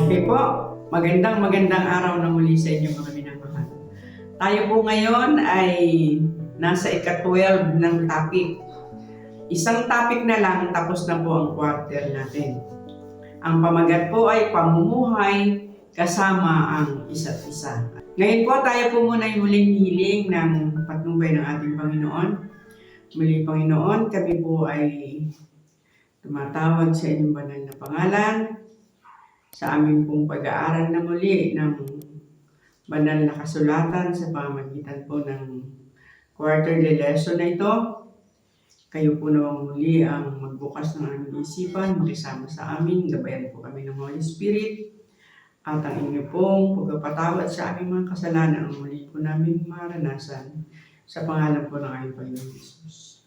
Okay po, magandang araw na muli sa inyo mga minamahal. Tayo po ngayon ay nasa ika-12 ng topic. Isang topic na lang tapos na po ang quarter natin. Ang pamagat po ay pamumuhay kasama ang isa't isa. Ngayon po tayo po muna ay muling hiling ng patnubay ng ating Panginoon. Muli Panginoon, kami po ay tumatawag sa inyong banal na pangalan sa aming pong pag-aaral na muli ng banal na kasulatan sa pamamagitan po ng quarterly lesson na ito. Kayo po naman muli ang magbukas ng aming isipan, makisama sa amin, gabayan po kami ng Holy Spirit, at ang inyo pong pagpapatawad sa aming mga kasalanan ang muli po namin maranasan sa pangalan po ng aming Panginoon Jesus.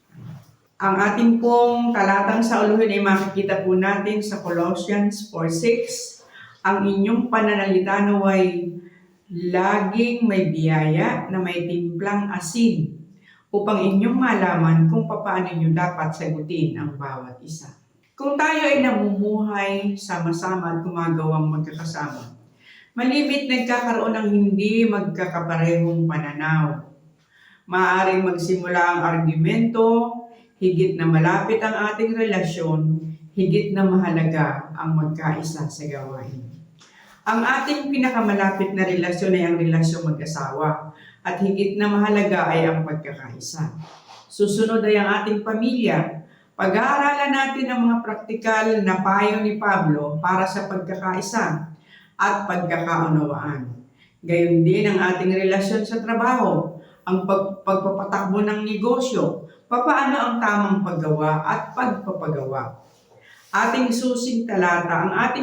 Ang ating pong talatang sa uluhin ay makikita po natin sa Colossians 4:6. Ang inyong pananalita naway laging may biyaya na may timplang asin upang inyong malaman kung paano nyo dapat sagutin ang bawat isa. Kung tayo ay namumuhay sama-sama at gumagawang magkakasama, malimit nagkakaroon ng hindi magkakaparehong pananaw. Maaaring magsimula ang argumento, higit na malapit ang ating relasyon, higit na mahalaga ang magkaisa sa gawain. Ang ating pinakamalapit na relasyon ay ang relasyong mag-asawa at higit na mahalaga ay ang pagkakaisa. Susunod ay ang ating pamilya. Pag-aaralan natin ang mga praktikal na payo ni Pablo para sa pagkakaisa at pagkakaunawaan. Gayon din ang ating relasyon sa trabaho, ang pagpapatakbo ng negosyo, papaano ang tamang paggawa at pagpapagawa. Ang ating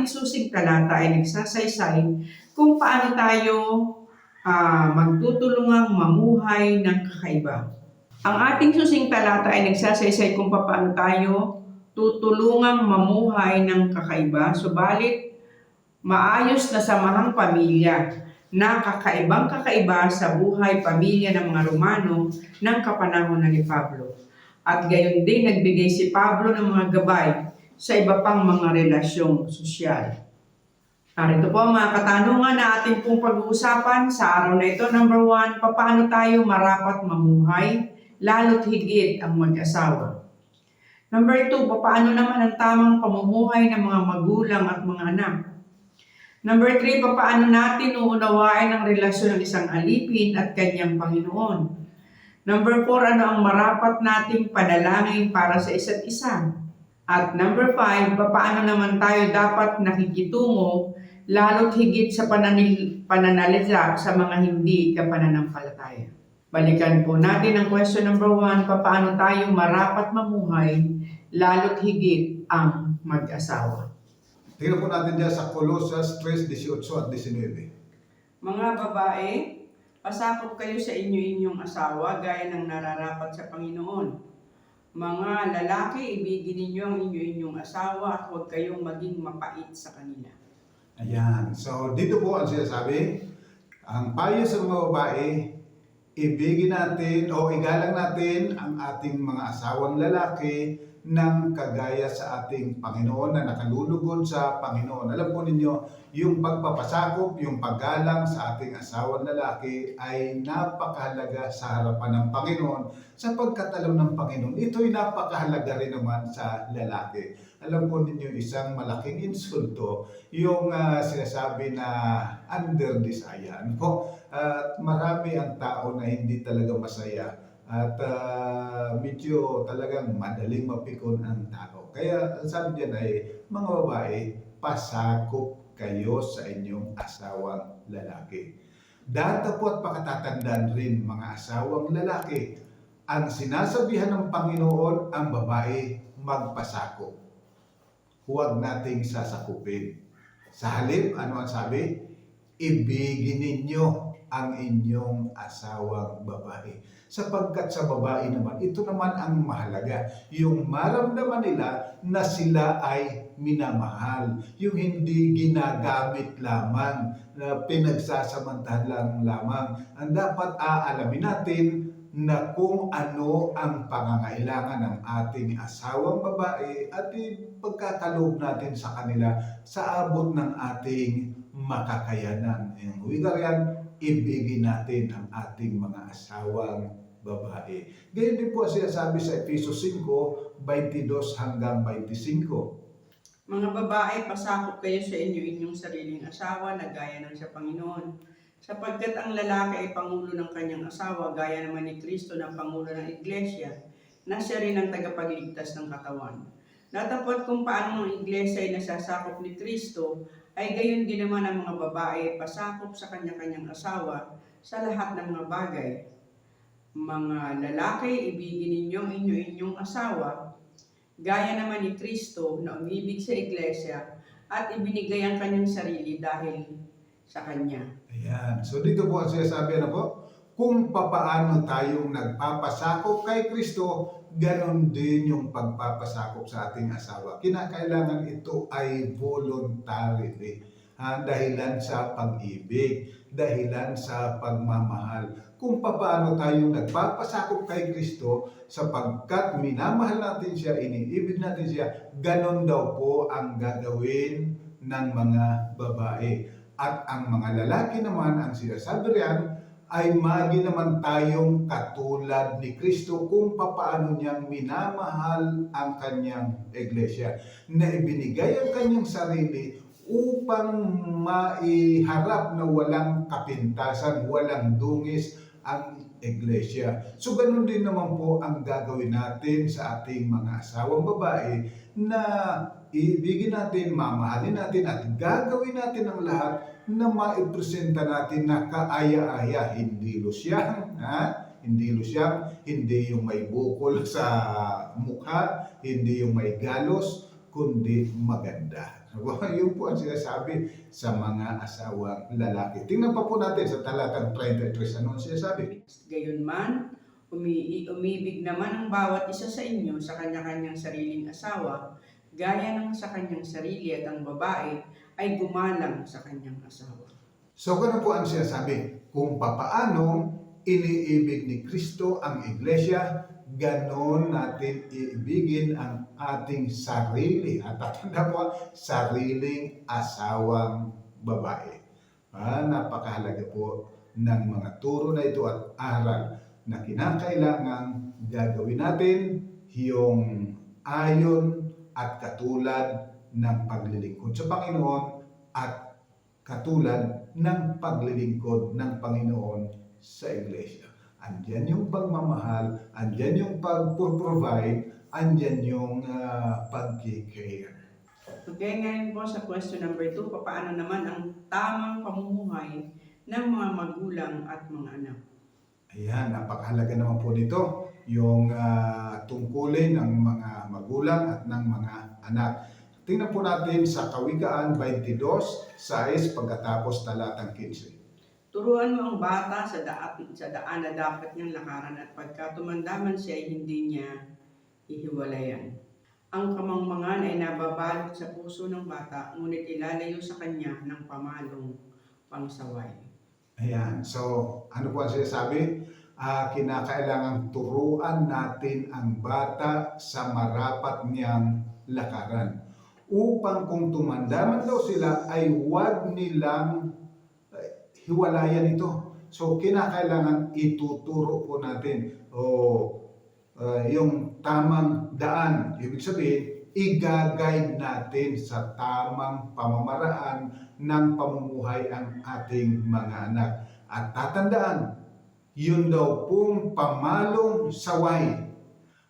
susing talata ay nagsasaysay kung paano tayo magtutulungang mamuhay ng kakaiba. Ang ating susing talata ay nagsasaysay kung paano tayo tutulungang mamuhay ng kakaiba, subalit maayos na samahang pamilya na kakaibang kakaiba sa buhay pamilya ng mga Romano ng kapanahonan ni Pablo. At gayon din nagbigay si Pablo ng mga gabay sa iba pang mga relasyong sosyal. Narito po ang mga katanungan na ating pong pag-uusapan sa araw na ito. Number 1, paano tayo marapat mamuhay, lalo't higit ang mag-asawa? Number 2, paano naman ang tamang pamumuhay ng mga magulang at mga anak? Number 3, paano natin uunawain ang relasyon ng isang alipin at kanyang Panginoon? Number 4, ano ang marapat nating panalangin para sa isa't isa? At number 5, paano naman tayo dapat nakikitungo lalo't higit sa pananalita sa mga hindi kapananampalataya? Balikan po natin ang question number 1, paano tayo marapat mamuhay lalo't higit ang mag-asawa? Tingnan po natin dyan sa Colossus 3:18 at 19. Mga babae, pasakop kayo sa inyo-inyong asawa gaya ng nararapat sa Panginoon. Mga lalaki, ibigin ninyo ang inyo-inyong asawa at huwag kayong maging mapait sa kanila. Ayan. So, dito po ang sinasabi, ang payo sa mga babae, ibigin natin o igalang natin ang ating mga asawang lalaki ng kagaya sa ating Panginoon na nakalulugod sa Panginoon. Alam po ninyo, yung pagpapasakop, yung paggalang sa ating asawang lalaki ay napakahalaga sa harapan ng Panginoon sapagkat alam ng Panginoon, ito'y napakahalaga rin naman sa lalaki. Alam po ninyo, isang malaking insulto yung sinasabi na under desire. At marami ang tao na hindi talaga masaya at medyo talagang madaling mapikon ang tao. Kaya sabi diyan ay, mga babae, pasakop kayo sa inyong asawang lalaki. Datapot pakatatandaan rin mga asawang lalaki, ang sinasabihan ng Panginoon ang babae magpasakop. Huwag nating sasakupin. Sa halip, ano ang sabi? Ibigin ninyo ang inyong asawang babae. Sapagkat sa babae naman, ito naman ang mahalaga. Yung maramdaman nila na sila ay minamahal. Yung hindi ginagamit lamang, na pinagsasamantahan lamang. Ang dapat aalamin natin na kung ano ang pangangailangan ng ating asawang babae at ipagkakaloob natin sa kanila sa abot ng ating makakayanan. Ang wika riyan, ibigin natin ang ating mga asawang babae. Ganyan din po siya sabi sa Efesos 5:22 hanggang 25. Mga babae, pasakop kayo sa inyong sariling asawa na gaya ng sa Panginoon. Sapagkat ang lalaki ay pangulo ng kanyang asawa, gaya naman ni Kristo na pangulo ng Iglesia, na siya rin ang tagapagligtas ng katawan. Datapot kung paano ang Iglesia ay nasasakop ni Kristo, ay gayon din naman ang mga babae ay pasakop sa kanya-kanyang asawa sa lahat ng mga bagay. Mga lalaki, ibigin ninyo ang inyong asawa, gaya naman ni Kristo na umibig sa Iglesia at ibinigay ang kanyang sarili dahil sa kanya. Ayan. So dito po ang sinasabi na po, kung papaano tayong nagpapasakop kay Kristo, ganon din yung pagpapasakop sa ating asawa. Kinakailangan ito ay voluntarily. Dahilan sa pag-ibig, dahilan sa pagmamahal. Kung papaano tayong nagpapasakop kay Kristo, sapagkat minamahal natin siya, iniibig natin siya, ganon daw po ang gagawin ng mga babae. At ang mga lalaki naman, ang sinasabi riyan, ay magi naman tayong katulad ni Kristo kung papaano niyang minamahal ang kanyang iglesia, na ibinigay ang kanyang sarili upang maiharap na walang kapintasan, walang dungis ang iglesia. So ganun din naman po ang gagawin natin sa ating mga asawang babae, na ibigin natin, mamahalin natin at gagawin natin ang lahat na maipresenta natin na kaaya-aya, hindi lusyang, hindi lusyang, hindi yung may bukol sa mukha, hindi yung may galos, kundi maganda. Yun po ang sinasabi sa mga asawang lalaki. Tingnan pa po natin sa talatang 33, ano ang sinasabi? Gayunman, umibig naman ang bawat isa sa inyo sa kanya-kanyang sariling asawa, gaya ng sa kanyang sarili, at ang babae ay gumalang sa kanyang asawa. So ganun po ang sinasabi, kung papaano iniibig ni Kristo ang iglesia, ganon natin iibigin ang ating sarili. At tatanda po, sariling asawang babae. Napakahalaga po ng mga turo na ito at aral na kinakailangan gagawin natin yung ayon at katulad ng paglilingkod sa Panginoon at katulad ng paglilingkod ng Panginoon sa iglesia. Andyan yung pagmamahal, andyan yung pag-provide, andyan yung pag-care. Okay, ngayon po sa question number 2, paano naman ang tamang pamumuhay ng mga magulang at mga anak? Ayan, napakahalaga naman po nito, yung tungkulin ng mga magulang at ng mga anak. Tingnan po natin sa Kawikaan 22:6 pagkatapos talatang 15. Turuan mo ang bata sa daan na dapat niyang lakaran, at pagka tumandaman siya ay hindi niya hihiwalayan. Ang kamangmangan ay nababalot sa puso ng bata, ngunit ilalayo sa kanya ng pamalong pangsaway. Ayan, so ano po ang sinasabi? Kinakailangan turuan natin ang bata sa marapat niyang lakaran, upang kung tumandaman daw sila ay huwag nilang hiwalayan ito. So kinakailangan ituturo po natin yung tamang daan. Ibig sabihin, i-guide natin sa tamang pamamaraan ng pamumuhay ang ating mga anak. At tatandaan, yun daw pong pamalong saway,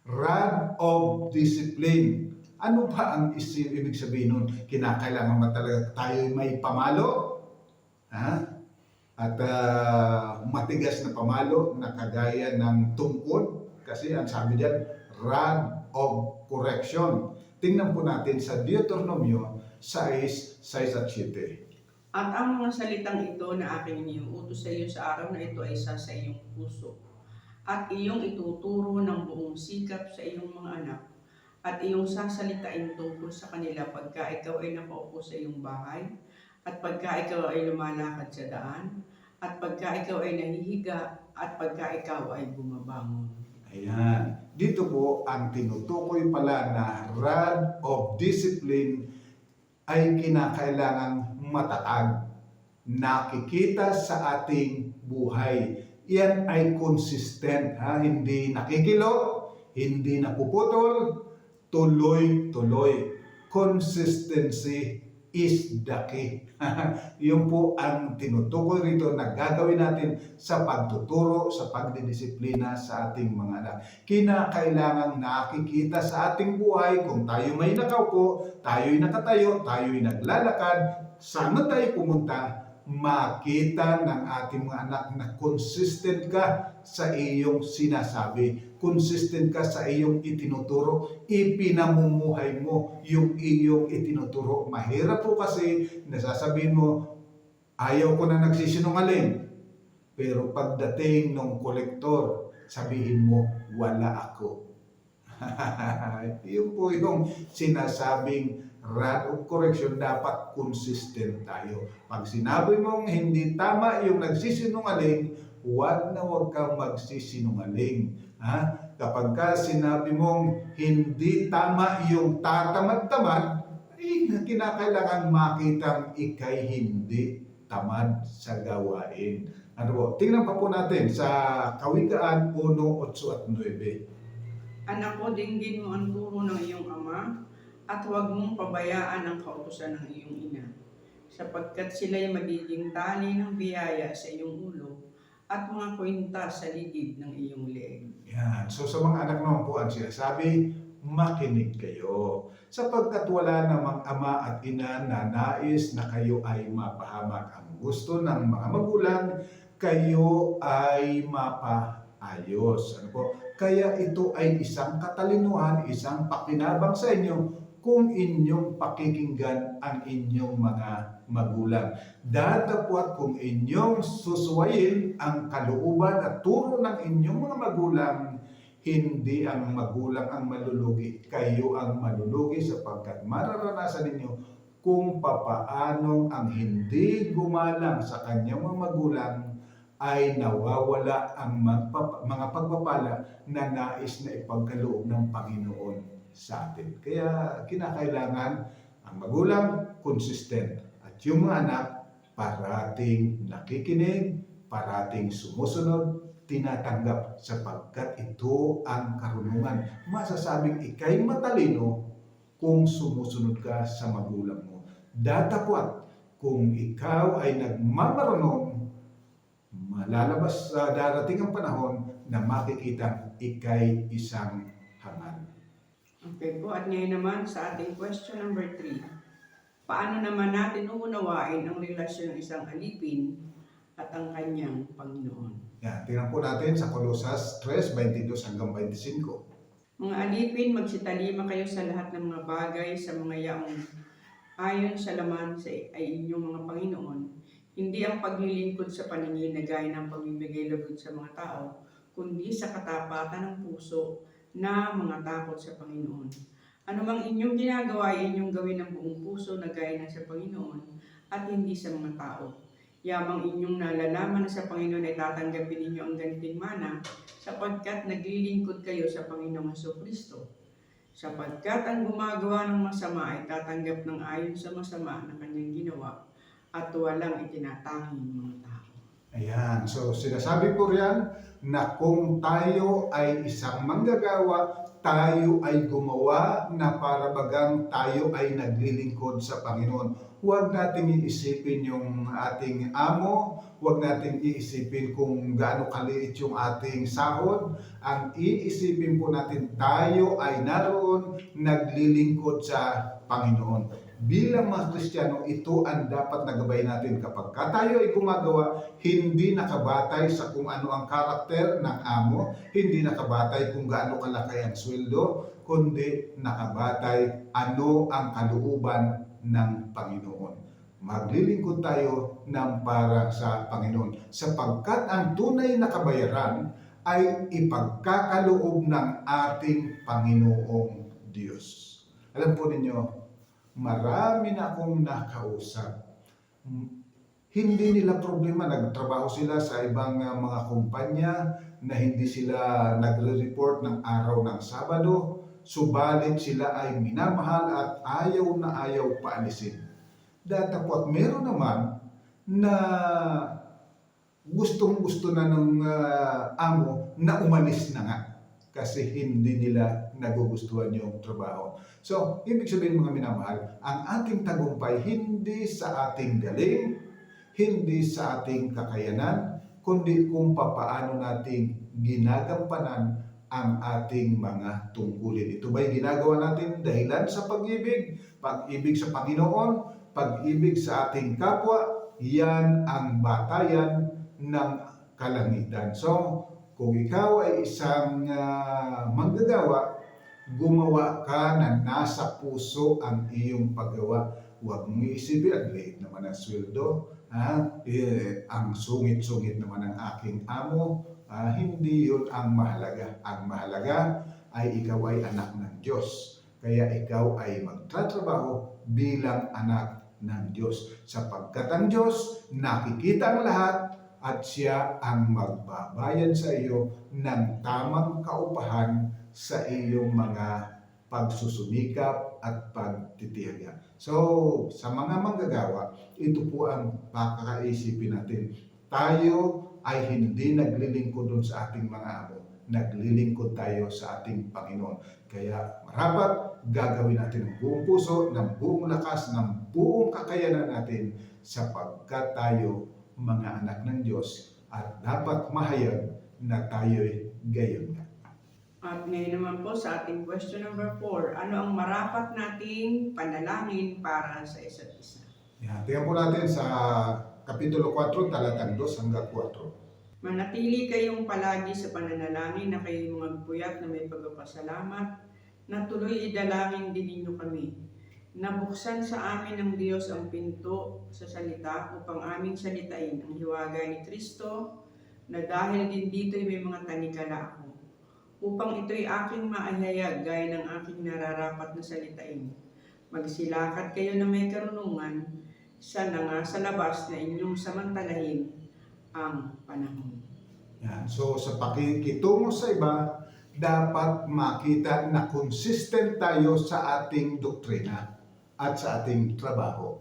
rod of discipline. Ano ba ang ibig sabihin nun? Kinakailangan ba talaga tayo may pamalo? At matigas na pamalo na kagaya ng tungkod? Kasi ang sabi diyan, rod of correction. Tingnan po natin sa Deuteronomio 6:6-7. At ang mga salitang ito na aking iniuutos sa iyo sa araw na ito ay isa sa iyong puso, at iyong ituturo ng buong sikap sa iyong mga anak, at iyong sasalitain tungkol sa kanila pagka ikaw ay nakaupo sa iyong bahay, at pagka ikaw ay lumalakad sa daan, at pagka ikaw ay nahihiga, at pagka ikaw ay bumabangon. Ayan. Dito po ang tinutukoy pala na rod of discipline ay kinakailangang matatag, nakikita sa ating buhay. Yan ay consistent, ha? Hindi nakikilo, hindi napuputol, tuloy-tuloy. Consistency is the key. Yun po ang tinutukoy rito na gagawin natin sa pagtuturo, sa pagdidisiplina sa ating mga anak. Kinakailangang nakikita sa ating buhay kung tayo may nakaupo, tayo'y nakatayo, tayo'y naglalakad, saan tayo pumunta, makita ng ating mga anak na consistent ka sa iyong sinasabi, consistent ka sa iyong itinuturo, ipinamumuhay mo yung iyong itinuturo. Mahirap po kasi nasasabihin mo, ayaw ko na nagsisinungaling, pero pagdating ng kolektor, sabihin mo, wala ako. Yun po yung sinasabing rod of correction, dapat consistent tayo. Pag sinabi mong hindi tama yung nagsisinungaling, huwag kang magsisinungaling. Ha? Kapag ka sinabi mong hindi tama yung tatamad-tamad, ay kinakailangan makitang ikay hindi tamad sa gawain. Ano po? Tingnan pa po natin sa Kawikaan 1:8 at 9. Anak ko, dinggin mo ang turo ng iyong ama, at huwag mong pabayaan ang kautusan ng iyong ina, sapagkat sila'y magiging tali ng biyaya sa iyong ulo at mga kwintas sa ligid ng iyong leeg. Yan. So sa mga anak naman po ang sinasabi, makinig kayo. Sapagkat wala namang ama at ina na nais na kayo ay mapahamak. Ang gusto ng mga magulang, kayo ay mapaayos. Ano po? Kaya ito ay isang katalinuhan, isang pakinabang sa inyo kung inyong pakikinggan ang inyong mga magulang. Datapwat kung inyong susuwayin ang kalooban at turo ng inyong mga magulang, hindi ang magulang ang malulugi, kayo ang malulugi sapagkat mararanasan ninyo kung papaanong ang hindi gumalang sa kanyang mga magulang ay nawawala ang mga pagpapala na nais na ipagkaloob ng Panginoon sa atin. Kaya kinakailangan ang magulang consistent at yung mga anak parating nakikinig, parating sumusunod, tinatanggap sapagkat ito ang karunungan. Masasabing ikay matalino kung sumusunod ka sa magulang mo. Datapwat kung ikaw ay nagmamarunong, malalabas sa darating ang panahon na makikita ikay isang hangal. Okay po, at ngayon naman sa ating question number 3. Paano naman natin uunawain ang relasyon ng isang alipin at ang kanyang Panginoon? Yan, tingnan po natin sa Colosas 3:22 hanggang 25. Mga alipin, magsitalima kayo sa lahat ng mga bagay sa mga yaong ayon sa laman ay inyong mga Panginoon. Hindi ang paglilingkod sa paningin na gaya ng pamimigay lugod sa mga tao, kundi sa katapatan ng puso na mga takot sa Panginoon. Ano mang inyong ginagawa ay inyong gawin ng buong puso na gaya ng sa Panginoon at hindi sa mga tao. Yamang inyong nalalaman na sa Panginoon ay tatanggapin ninyo ang gantimpala sapagkat naglilingkod kayo sa Panginoong Jesucristo. Sapagkat ang gumagawa ng masama ay tatanggap ng ayon sa masama na kanyang ginawa at walang itinatanging mga tao. Ayan, so sinasabi po riyan na kung tayo ay isang manggagawa, tayo ay gumawa na para bagang tayo ay naglilingkod sa Panginoon. Huwag nating iisipin yung ating amo, huwag nating iisipin kung gaano kaliit yung ating sahod. Ang iisipin po natin, tayo ay naroon naglilingkod sa Panginoon. Bilang mga Kristiyano, ito ang dapat nagabay natin kapag tayo ay gumagawa, hindi nakabatay sa kung ano ang karakter ng amo, hindi nakabatay kung gaano kalaki ang sweldo, kundi nakabatay ano ang kalooban ng Panginoon. Maglilingkod tayo ng para sa Panginoon sapagkat ang tunay na kabayaran ay ipagkakaloob ng ating Panginoong Diyos. Alam po ninyo, marami na akong nakausap. Hindi nila problema, nagtrabaho sila sa ibang mga kumpanya na hindi sila nagre-report ng araw ng Sabado, subalit sila ay minamahal at ayaw na ayaw paalisin. Datapot meron naman na gustong-gusto na ng amo na umalis na nga kasi hindi nila nagugustuhan yung trabaho. So, ibig sabihin mga minamahal, ang ating tagumpay hindi sa ating galing, hindi sa ating kakayanan, kundi kung papaano nating ginagampanan ang ating mga tungkulin. Ito ba'y ginagawa natin dahilan sa pag-ibig? Pag-ibig sa Panginoon, pag-ibig sa ating kapwa, yan ang batayan ng kalangitan. So, kung ikaw ay isang manggagawa, gumawa ka na nasa puso ang iyong paggawa. Huwag mong iisipin, ang liit naman ang sweldo, ang sungit-sungit naman ang aking amo, hindi yun ang mahalaga. Ang mahalaga ay ikaw ay anak ng Diyos. Kaya ikaw ay magtatrabaho bilang anak ng Diyos. Sapagkat ang Diyos nakikita ang lahat at siya ang magbabayad sa iyo ng tamang kaupahan sa iyong mga pagsusumikap at pagtitiyaga. So, sa mga manggagawa, ito po ang pakakaisipin natin. Tayo ay hindi naglilingkod dun sa ating mga amo. Naglilingkod tayo sa ating Panginoon. Kaya marapat gagawin natin ng buong puso, ng buong lakas, ng buong kakayanan natin sapagkat tayo mga anak ng Diyos at dapat mahayag na tayo'y gayon nga. At ngayon naman po sa ating question number 4, ano ang marapat nating panalangin para sa isa't isa? Yan, tingnan po natin sa Kapitulo 4, talatang 2 hanggang 4. Manatili kayong palagi sa pananalangin na kayo'y magpuyat na may pagpapasalamat, na tuloy idalangin din ninyo kami. Nabuksan sa amin ng Diyos ang pinto sa salita upang aming salitain ang hiwaga ni Kristo, na dahil din dito'y may mga tanikala ako, upang ito'y aking maahayag gaya ng aking nararapat na salitain. Magsilakat kayo na may karunungan, sana nga sa labas na inyong samantalahin ang panahon. Yan. So sa pakikitungo sa iba, dapat makita na consistent tayo sa ating doktrina at sa ating trabaho.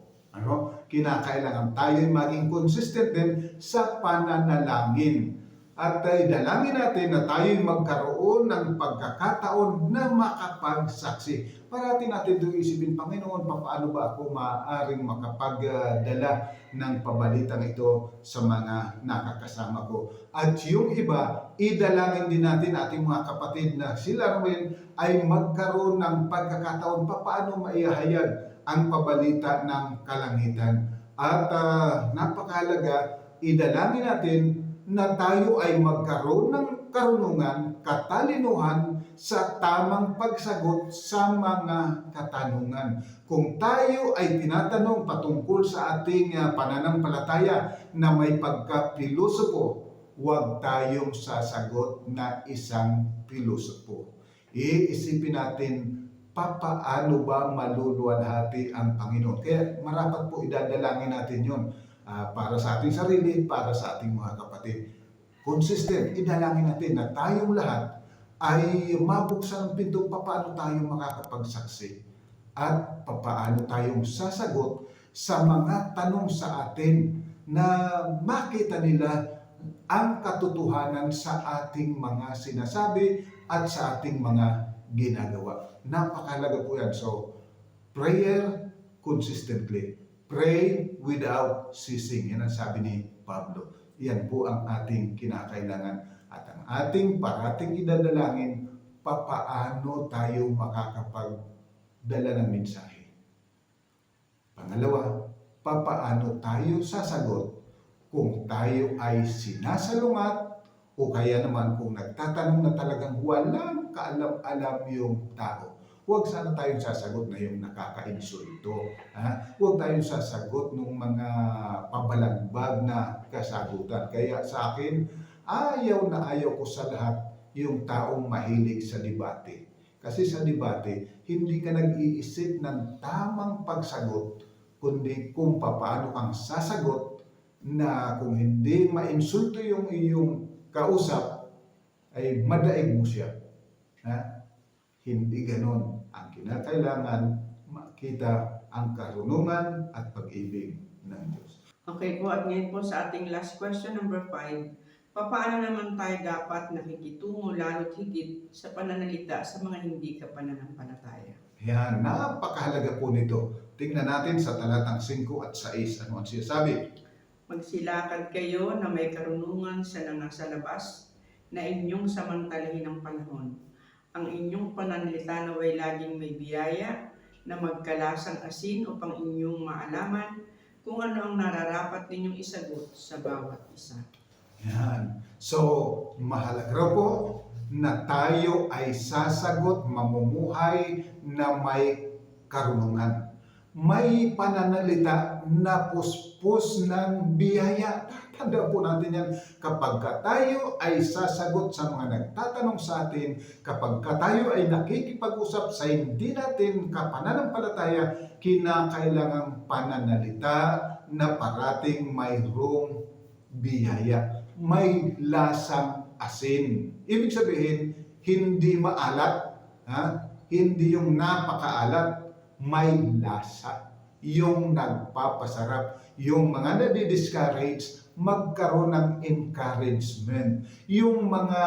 Kinakailangan tayo maging consistent din sa pananalangin. At dalangin natin na tayo'y magkaroon ng pagkakataon na makapagsaksi. Parati natin doon isipin, Panginoon, paano ba ako maaaring makapagdala ng pabalitang ito sa mga nakakasama ko? At yung iba, idalangin din natin ating mga kapatid na sila rin ay magkaroon ng pagkakataon paano maihayag ang pabalita ng kalangitan. At napakahalaga, idalangin natin na tayo ay magkaroon ng karunungan, katalinuhan sa tamang pagsagot sa mga katanungan. Kung tayo ay tinatanong patungkol sa ating pananampalataya na may pagka-pilosopo, huwag tayong sasagot na isang pilosopo. Iisipin natin, paano ba maluluwalhati ang Panginoon? Kaya marapat po idadalangin natin yun. Para sa ating sarili, para sa ating mga kapatid. Consistent, idalangin natin na tayong lahat ay mabuksan ang pinto paano tayo makakapagsaksi at paano tayong sasagot sa mga tanong sa atin na makita nila ang katotohanan sa ating mga sinasabi at sa ating mga ginagawa. Napakahalaga po yan. So, prayer consistently. Pray without ceasing. Yan ang sabi ni Pablo. Yan po ang ating kinakailangan. At ang ating parating idadalangin, papaano tayo makakapagdala ng mensahe. Pangalawa, papaano tayo sasagot kung tayo ay sinasalungat o kaya naman kung nagtatanong na talagang walang kaalam-alam yung tao. Huwag sana tayong sasagot na yung nakaka-insulto. Huwag tayong sasagot ng mga pabalagbag na kasagutan. Kaya sa akin, ayaw na ayaw ko sa lahat yung taong mahilig sa debate. Kasi sa debate, hindi ka nag-iisip ng tamang pagsagot, kundi kung paano kang sasagot na kung hindi mainsulto yung iyong kausap, ay madaig mo siya. Ha? Hindi ganon. Ang kinakailangan, makita ang karunungan at pag-ibig ng Diyos. Okay po, at ngayon po sa ating last question, number 5. Paano naman tayo dapat nakikitungo lalo't higit sa pananalita sa mga hindi ka pananampalataya? Yan, napakahalaga po nito. Tingnan natin sa talatang 5 at 6. Ano ang sinasabi? Magsilakad kayo na may karunungan sa nasa labas na inyong samantalahin ng panahon. Ang inyong pananalita naway laging may biyaya na magkalasang asin upang inyong maalaman kung ano ang nararapat ninyong isagot sa bawat isa. Yan. So, mahalaga raw po na tayo ay sasagot, mamumuhay na may karunungan. May pananalita na puspos ng biyaya. Tandaan po natin yan. Kapag tayo ay sasagot sa mga nagtatanong sa atin, kapag tayo ay nakikipag-usap sa hindi natin kapananampalataya, kinakailangang pananalita na parating mayroong biyaya. May lasang asin. Ibig sabihin, hindi maalat, hindi yung napakaalat, may lasa. Yung nagpapasarap, yung mga nadi-discourage, magkaroon ng encouragement. Yung mga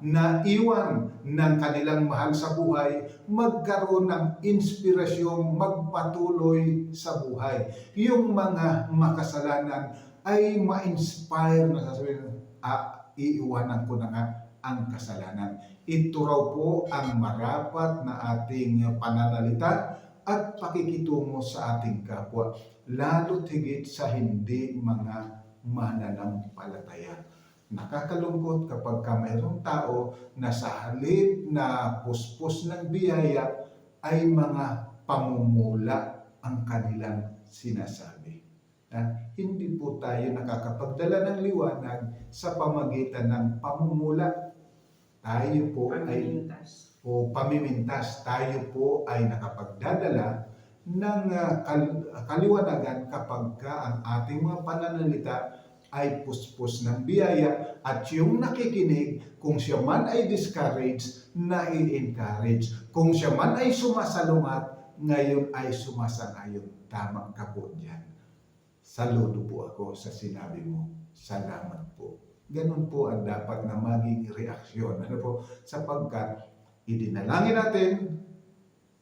naiwan ng kanilang mahal sa buhay, magkaroon ng inspirasyong magpatuloy sa buhay. Yung mga makasalanan ay ma-inspire na sasabihin, iiwanan ko na nga ang kasalanan. Ito raw po ang marapat na ating pananalita at pakikitungo sa ating kapwa, lalo't higit sa hindi mga mananampalataya. Nakakalungkot kapag mayroong tao na sa halip na puspos ng biyaya ay mga pamumula ang kanilang sinasabi. Hindi po tayo nakakapagdala ng liwanag sa pamagitan ng pamumula. Tayo po pamimintas. Tayo po ay nakapagdadala ng kaliwanagan kapag ang ating mga pananalita ay puspos ng biyaya at yung nakikinig, kung siya man ay discouraged, nai-encourage. Kung siya man ay sumasalungat, ngayon ay sumasangayon. Tama ka po dyan. Saludo po ako sa sinabi mo. Salamat po. Ganun po ang dapat na maging reaksyon. Sapagkat idinalangin natin,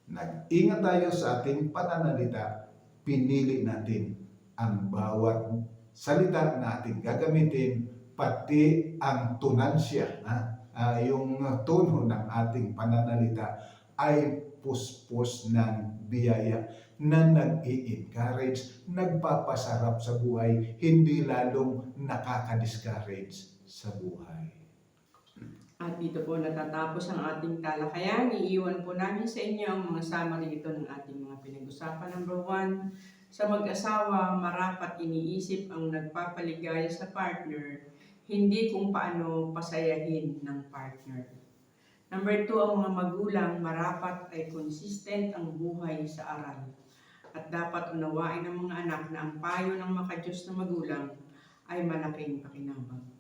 nag-ingat tayo sa ating pananalita, pinili natin ang bawat salita na ating gagamitin, pati ang tunansya, yung tono ng ating pananalita ay puspos ng biyaya na nag-i-encourage, nagpapasarap sa buhay, hindi lalong nakaka-discourage sa buhay. At dito po natatapos ang ating talakayan. Iiwan po namin sa inyo ang mga summary ito ng ating mga pinag-usapan. Number 1, sa mag-asawa, marapat iniisip ang nagpapaligaya sa partner, hindi kung paano pasayahin ng partner. Number 2, ang mga magulang, marapat ay consistent ang buhay sa aral. At dapat unawain ng mga anak na ang payo ng makadiyos na magulang ay malaking pakinabang.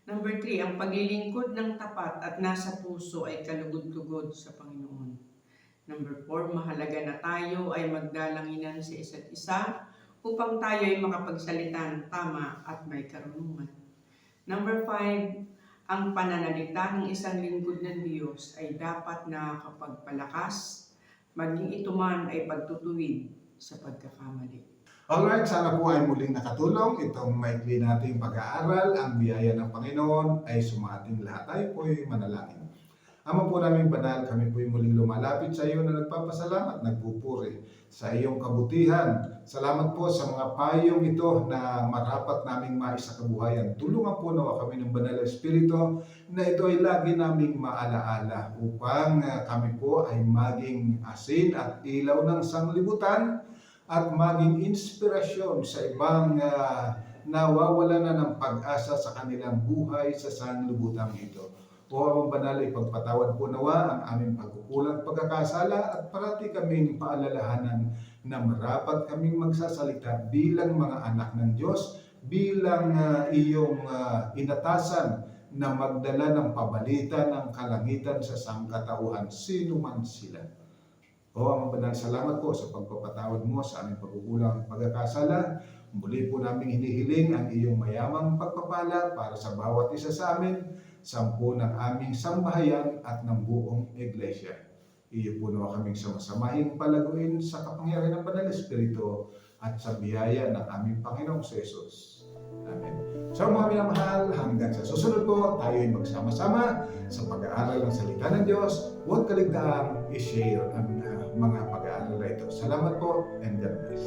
Number 3, ang paglilingkod ng tapat at nasa puso ay kalugod-lugod sa Panginoon. Number 4, mahalaga na tayo ay magdalanginan sa isa't isa upang tayo ay makapagsalita ng tama at may karunungan. Number 5, ang pananalita ng isang lingkod ng Diyos ay dapat nakakapagpalakas, maging ito man ay pagtutuwid sa pagkakamali. Alright, sana po ay muling nakatulong itong maikli nating pag-aaral. Ang biyaya ng Panginoon ay sumating lahat. Tayo po ay manalangin. Ama po namin banal, kami po ay muling lumalapit sa iyo na nagpapasalamat, nagpupuri sa iyong kabutihan. Salamat po sa mga payong ito na marapat naming maisakabuhayan. Tulungan po nawa kami ng Banal na Espiritu na ito ay lagi naming maalaala upang kami po ay maging asin at ilaw ng sanglibutan at maging inspirasyon sa ibang nawawala na ng pag-asa sa kanilang buhay sa sanglibutan ito. O Amang Banal, ipagpatawad po nawa ang aming pagkukulang pagkakasala at parati kaming paalalahanan na marapat kaming magsasalita bilang mga anak ng Diyos, bilang iyong inatasan na magdala ng pabalita ng kalangitan sa sangkatauhan, sino man sila. O Amang Banal, salamat po sa pagpapatawad mo sa aming pagkukulang at pagkakasala. Muli po naming hinihiling ang iyong mayamang pagpapala para sa bawat isa sa amin, sampu ng aming sambahayan at ng buong iglesia. Iyo po nawa kaming samasamahing palaguin sa kapangyarihan ng Banal Espiritu at sa biyaya ng aming Panginoong Jesus. Amen. So mga minamahal, hanggang sa susunod po, tayo ay magsama-sama sa pag-aaral ng salita ng Diyos. Huwag kaligtaang i-share ang mga pag-aaral na ito. Salamat po and God bless.